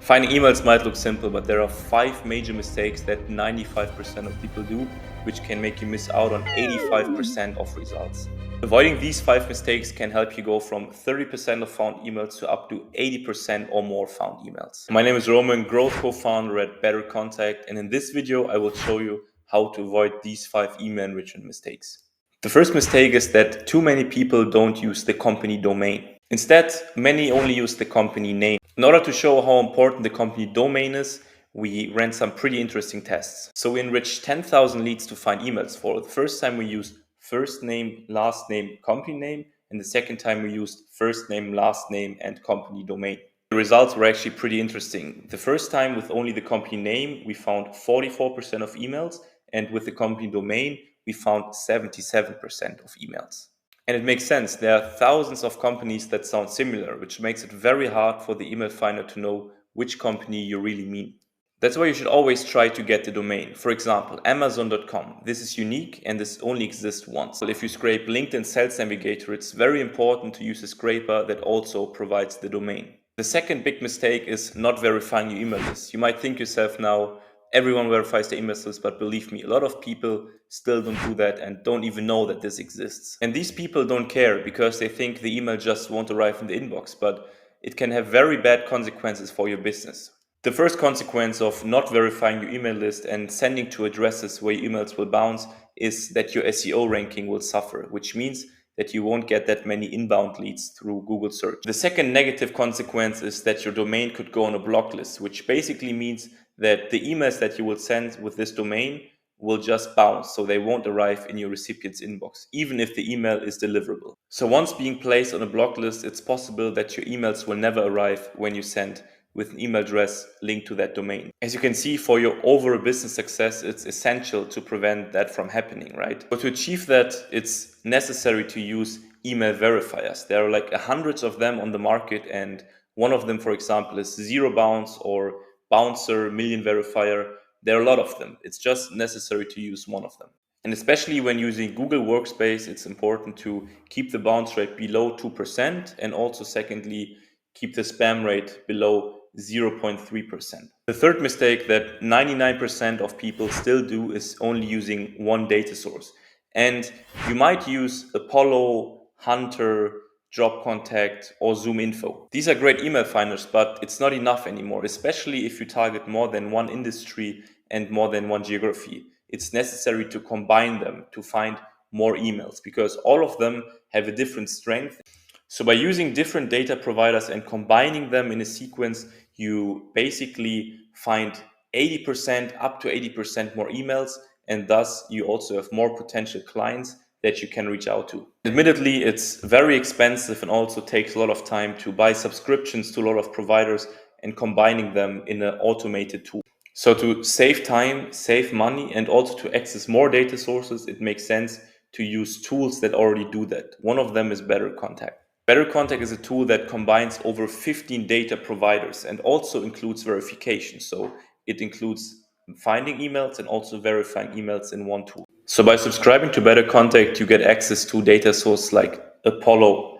Finding emails might look simple, but there are 5 major mistakes that 95% of people do, which can make you miss out on 85% of results. Avoiding these 5 mistakes can help you go from 30% of found emails to up to 80% or more found emails. My name is Roman, growth co-founder at BetterContact, and in this video I will show you how to avoid these 5 email enrichment mistakes. The first mistake is that too many people don't use the company domain. Instead, many only use the company name. In order to show how important the company domain is, we ran some pretty interesting tests. So we enriched 10,000 leads to find emails. For the first time we used first name, last name, company name, and the second time we used first name, last name, and company domain. The results were actually pretty interesting. The first time with only the company name, we found 44% of emails, and with the company domain, we found 77% of emails. And it makes sense. There are thousands of companies that sound similar, which makes it very hard for the email finder to know which company you really mean. That's why you should always try to get the domain. For example, Amazon.com. This is unique and this only exists once. If you scrape LinkedIn Sales Navigator, it's very important to use a scraper that also provides the domain. The second big mistake is not verifying your email list. You might think yourself now, everyone verifies their email list, but believe me, a lot of people still don't do that and don't even know that this exists. And these people don't care because they think the email just won't arrive in the inbox, but it can have very bad consequences for your business. The first consequence of not verifying your email list and sending to addresses where your emails will bounce is that your SEO ranking will suffer, which means that you won't get that many inbound leads through Google search. The second negative consequence is that your domain could go on a block list, which basically means that the emails that you will send with this domain will just bounce, so they won't arrive in your recipient's inbox, even if the email is deliverable. So once being placed on a block list, it's possible that your emails will never arrive when you send with an email address linked to that domain. As you can see, for your overall business success, it's essential to prevent that from happening, right? But to achieve that, it's necessary to use email verifiers. There are like hundreds of them on the market, and one of them, for example, is Zero Bounce or Bouncer, Million Verifier. There are a lot of them. It's just necessary to use one of them. And especially when using Google Workspace, it's important to keep the bounce rate below 2%, and also secondly, keep the spam rate below 0.3%. The third mistake that 99% of people still do is only using one data source. And you might use Apollo, Hunter, BetterContact, or ZoomInfo. These are great email finders, but it's not enough anymore, especially if you target more than one industry and more than one geography. It's necessary to combine them to find more emails because all of them have a different strength. So by using different data providers and combining them in a sequence, you basically find 80% up to 80% more emails, and thus you also have more potential clients that you can reach out to. Admittedly, it's very expensive and also takes a lot of time to buy subscriptions to a lot of providers and combining them in an automated tool. So to save time, save money, and also to access more data sources, it makes sense to use tools that already do that. One of them is BetterContact. BetterContact is a tool that combines over 15 data providers and also includes verification. So it includes finding emails and also verifying emails in one tool. So by subscribing to BetterContact, you get access to data sources like Apollo,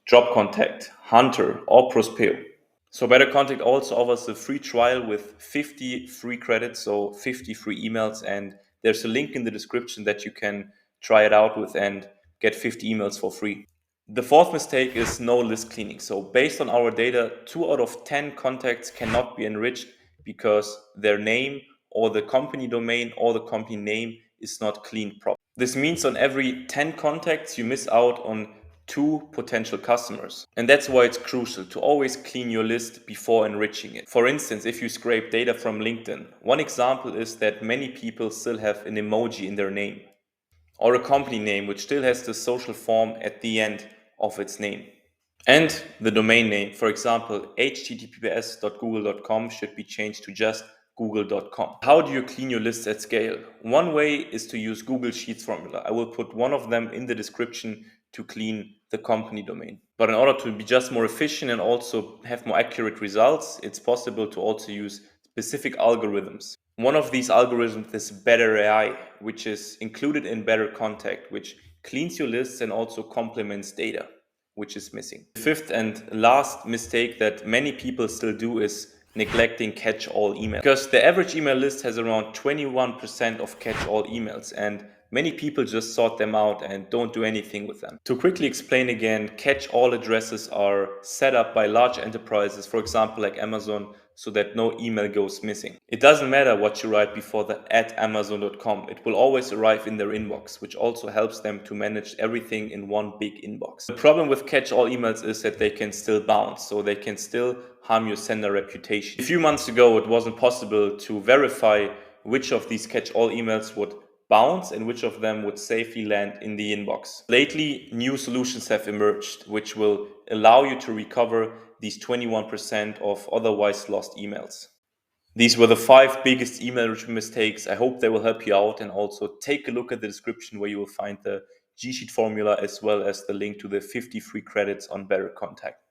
BetterContact, Hunter, or Prospero. So BetterContact also offers a free trial with 50 free credits, so 50 free emails, and there's a link in the description that you can try it out with and get 50 emails for free. The fourth mistake is no list cleaning. So based on our data, 2 out of 10 contacts cannot be enriched because their name or the company domain or the company name is not cleaned properly. This means on every 10 contacts, you miss out on 2 potential customers. And that's why it's crucial to always clean your list before enriching it. For instance, if you scrape data from LinkedIn, one example is that many people still have an emoji in their name, or a company name which still has the social form at the end of its name. And the domain name, for example, https.google.com should be changed to just google.com. How do you clean your list at scale? One way is to use Google Sheets formula. I will put one of them in the description to clean the company domain. But in order to be just more efficient and also have more accurate results, it's possible to also use specific algorithms. One of these algorithms is Better AI, which is included in BetterContact, which cleans your lists and also complements data, which is missing. The fifth and last mistake that many people still do is neglecting catch-all email. Because the average email list has around 21% of catch-all emails, and many people just sort them out and don't do anything with them. To quickly explain again, catch-all addresses are set up by large enterprises, for example like Amazon, so that no email goes missing. It doesn't matter what you write before the @amazon.com, it will always arrive in their inbox, which also helps them to manage everything in one big inbox. The problem with catch-all emails is that they can still bounce, so they can still harm your sender reputation. A few months ago, it wasn't possible to verify which of these catch-all emails would bounce and which of them would safely land in the inbox. Lately, new solutions have emerged which will allow you to recover these 21% of otherwise lost emails. These were the 5 biggest email enrichment mistakes. I hope they will help you out, and also take a look at the description where you will find the G-Sheet formula as well as the link to the 50 free credits on BetterContact.